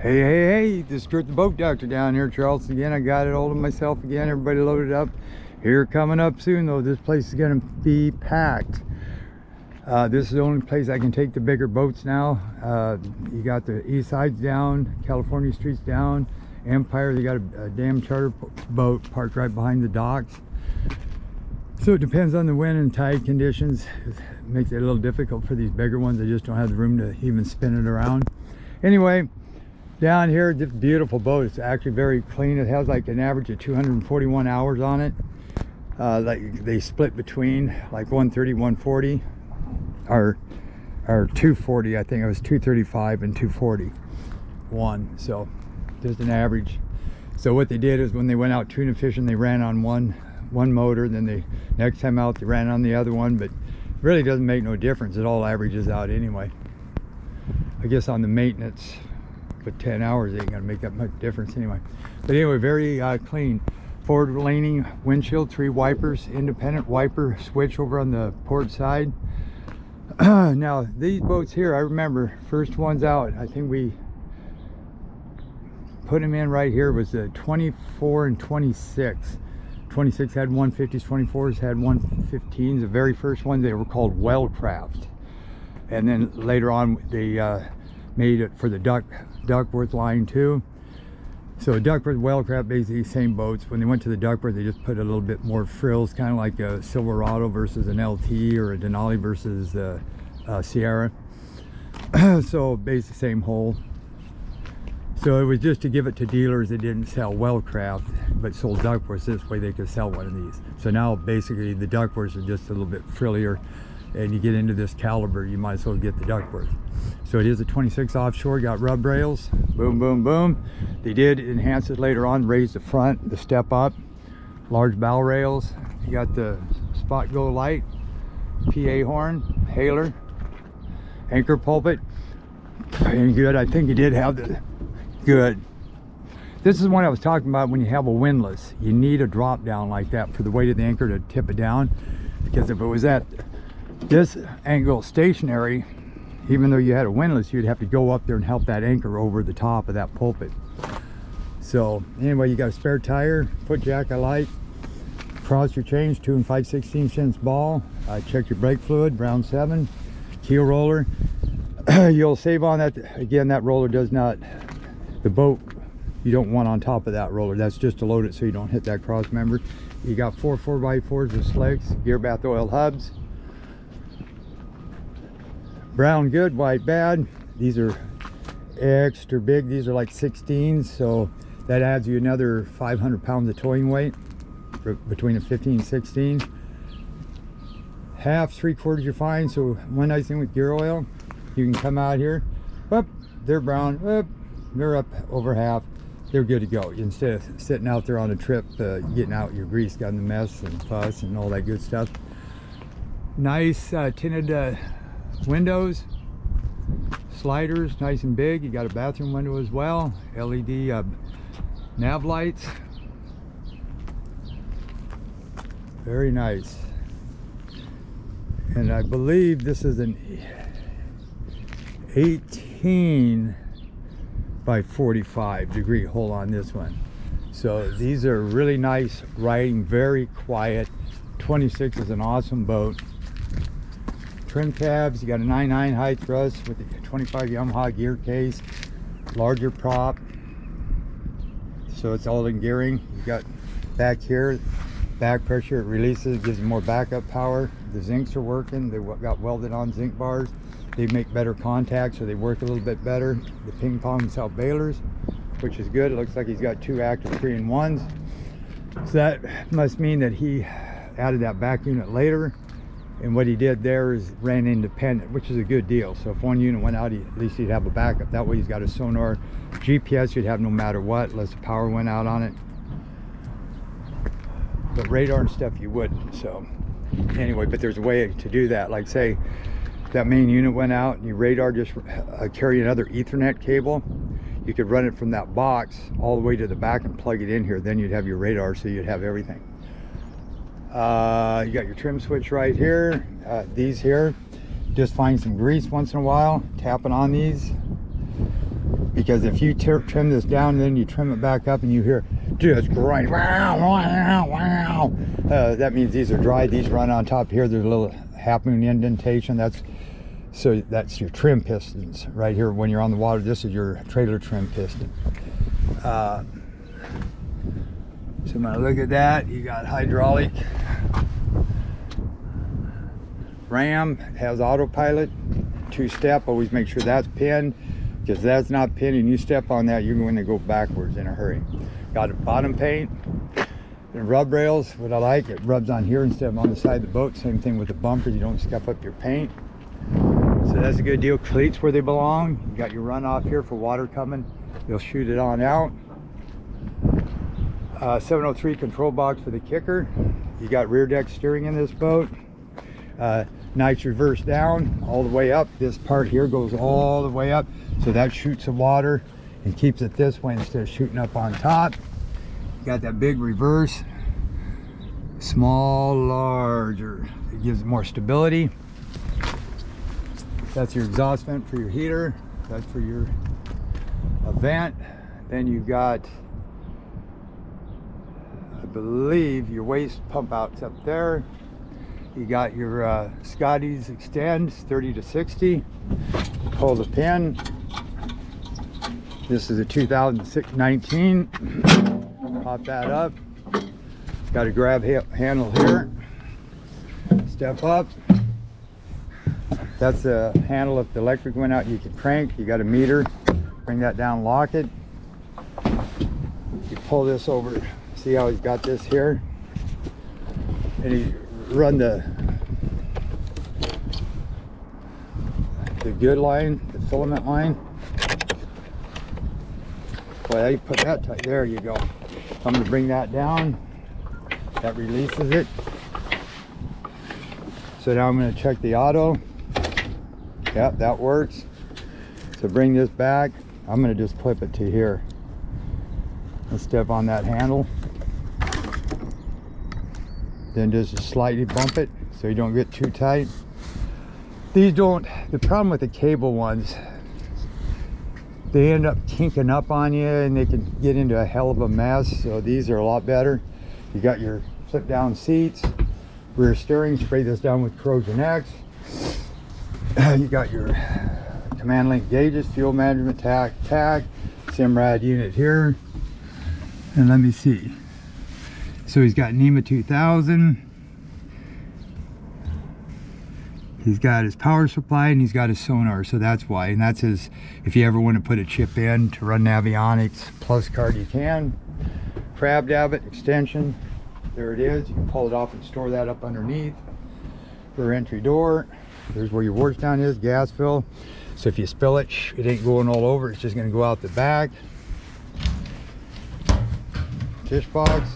Hey, this is Kurt the Boat Doctor down here, Charleston again. I got it all to myself again. Everybody loaded up. Here coming up soon though, this place is gonna be packed. This is the only place I can take the bigger boats now. You got the east side's down, California Street's down, Empire, they got a damn charter boat parked right behind the docks. So it depends on the wind and tide conditions. It makes it a little difficult for these bigger ones. They just don't have the room to even spin it around. Anyway, down here, this beautiful boat. It's actually very clean. It has like an average of 241 hours on it. Like they split between like 130, 140, or 240. I think it was 235 and 241. So just an average. So what they did is when they went out tuna fishing, they ran on one motor. Then they next time out they ran on the other one. But it really doesn't make no difference. It all averages out anyway. I guess on the maintenance. But 10 hours ain't gonna make that much difference anyway. But anyway, very clean. Forward leaning windshield, 3 wipers, independent wiper switch over on the port side. Now these boats here, I remember first ones out, I think we put them in right here, was the 24 and 26. 26 had 150s, 24s had 115s. The very first ones, they were called Wellcraft. And then later on they made it for the Duckworth line too. So Duckworth, Wellcraft, basically same boats. When they went to the Duckworth, they just put a little bit more frills, kind of like a Silverado versus an LT, or a Denali versus Sierra. So basically same hull. So it was just to give it to dealers that didn't sell Wellcraft but sold Duckworth. This way they could sell one of these. So now basically the Duckworths are just a little bit frillier, and you get into this caliber, you might as well get the Duckworth. So it is a 26 offshore, got rub rails, boom, boom, boom. They did enhance it later on, raise the front, the step up, large bow rails. You got the spot go light, PA horn, hailer, anchor pulpit, and good. I think you did have the good. This is one I was talking about. When you have a windlass, you need a drop down like that for the weight of the anchor to tip it down, because if it was at this angle stationary, even though you had a windlass, you'd have to go up there and help that anchor over the top of that pulpit. So anyway, you got a spare tire, foot jack I like, cross your chains, 2 5/16 cents ball, check your brake fluid, Brown 7, keel roller. You'll save on that. Again, that roller does not, the boat, you don't want on top of that roller. That's just to load it so you don't hit that cross member. You got 4 4x4s with slicks, gear bath oil hubs. Brown good, white bad. These are extra big. These are like 16s, so that adds you another 500 pounds of towing weight between a 15 and 16. Half, 3/4 you're fine. So one nice thing with gear oil, you can come out here, up, they're brown, up, they're up over half, they're good to go. Instead of sitting out there on a trip, getting out your grease gun, the mess and fuss and all that good stuff. Nice tinted windows, sliders, nice and big. You got a bathroom window as well, LED nav lights, very nice. And I believe this is an 18 by 45 degree hole on this one. So these are really nice riding, very quiet. 26 is an awesome boat. Trim tabs, you got a 9.9 high thrust with a 25 Yamaha gear case, larger prop, so it's all in gearing. You got back here, back pressure, it releases, gives you more backup power. The zincs are working, they got welded on zinc bars. They make better contact, so they work a little bit better. The ping pong self bailers, which is good. It looks like he's got 2 active 3-in-1s. So that must mean that he added that back unit later. And what he did there is ran independent, which is a good deal. So if one unit went out, at least he'd have a backup. That way he's got a sonar. GPS you'd have no matter what, unless the power went out on it. But radar and stuff you wouldn't. So anyway, but there's a way to do that. Like say that main unit went out and your radar just carry another Ethernet cable. You could run it from that box all the way to the back and plug it in here. Then you'd have your radar, so you'd have everything. You got your trim switch right here. These here, just find some grease once in a while, tapping on these. because if you trim this down, then you trim it back up and you hear just grind, wow, wow, wow. That means these are dry. These run on top here. There's a little half moon indentation. That's your trim pistons right here. When you're on the water, this is your trailer trim piston. So when I look at that, you got hydraulic ram, has autopilot, 2-step. Always make sure that's pinned, because that's not pinned and you step on that, you're going to go backwards in a hurry. Got a bottom paint and rub rails. What I like, it rubs on here instead of on the side of the boat. Same thing with the bumpers, you don't scuff up your paint. So that's a good deal. Cleats where they belong. You got your runoff here for water coming, you'll shoot it on out. 703 control box for the kicker. You got rear deck steering in this boat. Nice reverse down all the way up. This part here goes all the way up, so that shoots the water and keeps it this way instead of shooting up on top. You got that big reverse, small, larger. It gives it more stability. That's your exhaust vent for your heater. That's for your vent. Then you've got, I believe, your waste pump outs up there. You got your Scotty's extends 30 to 60. Pull the pin. This is a 2019. Pop that up. Got a grab handle here. Step up. That's the handle. If the electric went out, you can crank. You got a meter. Bring that down, lock it. You pull this over. See how he's got this here? And you run the good line, the filament line. Well, you put that tight. There you go. I'm going to bring that down. That releases it. So now I'm going to check the auto. Yep, that works. So bring this back. I'm going to just clip it to here. Let's step on that handle. Then just slightly bump it so you don't get too tight. These don't, the problem with the cable ones, they end up kinking up on you and they can get into a hell of a mess. So these are a lot better. You got your flip down seats, rear steering, spray this down with Corrosion X. You got your command link gauges, fuel management tach, Simrad unit here. And let me see. So he's got NEMA 2000. He's got his power supply and he's got his sonar, so that's why. And that's his, if you ever want to put a chip in to run Navionics Plus card, you can. Crab davit extension, there it is. You can pull it off and store that up underneath. Rear entry door. There's where your wash down is, gas fill. So if you spill it, it ain't going all over, it's just going to go out the back. Fish box.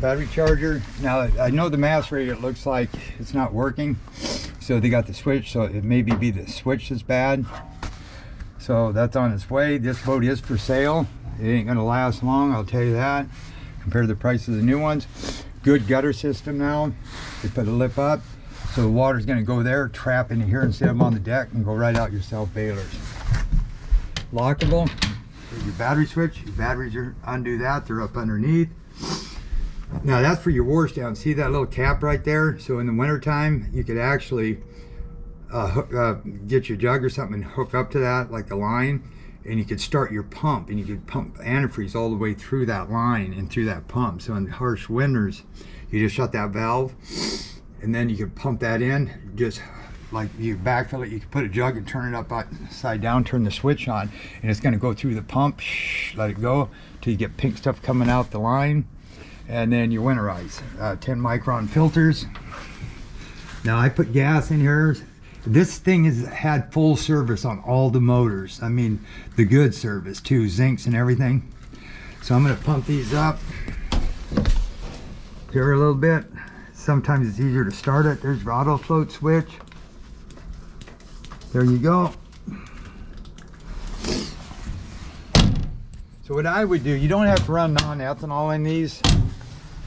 Battery charger. Now I know the mass radio, it looks like it's not working, so they got the switch, so it maybe be the switch that's bad. So that's on its way. This boat is for sale. It ain't gonna last long, I'll tell you that, compared to the price of the new ones. Good gutter system now. They put a lip up, so the water's gonna go there, trap into here instead of on the deck, and go right out your self bailers. Lockable. Your battery switch, your batteries are, undo that, they're up underneath. Now that's for your wash down. See that little cap right there? So in the winter time, you could actually get your jug or something and hook up to that like a line, and you could start your pump, and you could pump antifreeze all the way through that line and through that pump. So in harsh winters, you just shut that valve, and then you could pump that in. Just like you backfill it, you can put a jug and turn it upside down, turn the switch on, and it's going to go through the pump. Let it go till you get pink stuff coming out the line. And then you winterize. 10 micron filters. Now I put gas in here. This thing has had full service on all the motors. I mean, the good service too, zincs and everything. So I'm gonna pump these up here a little bit. Sometimes it's easier to start it. There's your auto float switch. There you go. So what I would do, you don't have to run non-ethanol in these.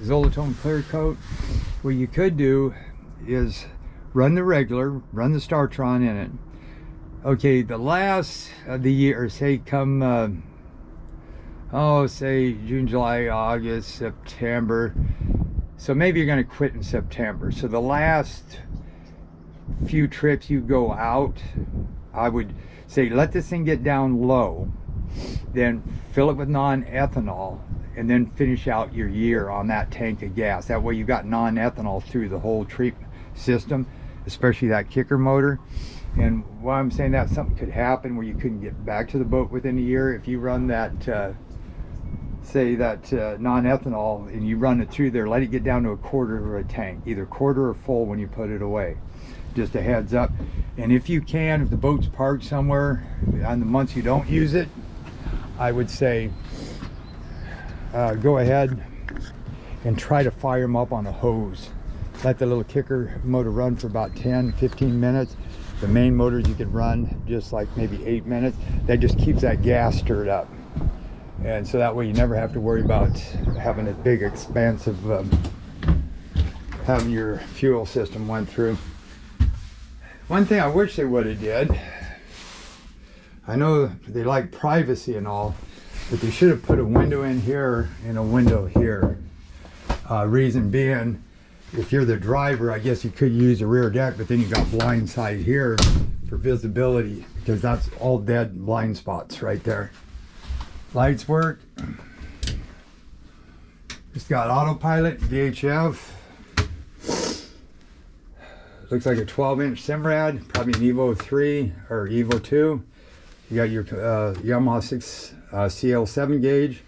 Zolotone clear coat. What you could do is run the regular, run the Startron in Okay, the last of the year, say come, say June, July, August, September. So maybe you're going to quit in September. So the last few trips you go out, I would say let this thing get down low, then fill it with non-ethanol, and then finish out your year on that tank of gas. That way you got non-ethanol through the whole treatment system, especially that kicker motor. And why I'm saying that, something could happen where you couldn't get back to the boat within a year if you run that say that non-ethanol and you run it through there. Let it get down to a quarter of a tank, either quarter or full when you put it away. Just a heads up. And if you can, if the boat's parked somewhere on the months you don't use it, I would say go ahead and try to fire them up on a hose. Let the little kicker motor run for about 10-15 minutes. The main motors you can run just like maybe 8 minutes. That just keeps that gas stirred up, and so that way you never have to worry about having a big expanse of having your fuel system went through. One thing I wish they would have did, I know they like privacy and all, but they should have put a window in here and a window here. Reason being, if you're the driver, I guess you could use the rear deck, but then you got blind side here for visibility, because that's all dead blind spots right there. Lights work. It's got autopilot, VHF. Looks like a 12-inch Simrad, probably an Evo 3 or Evo 2. You got your Yamaha 6 CL7 gauge.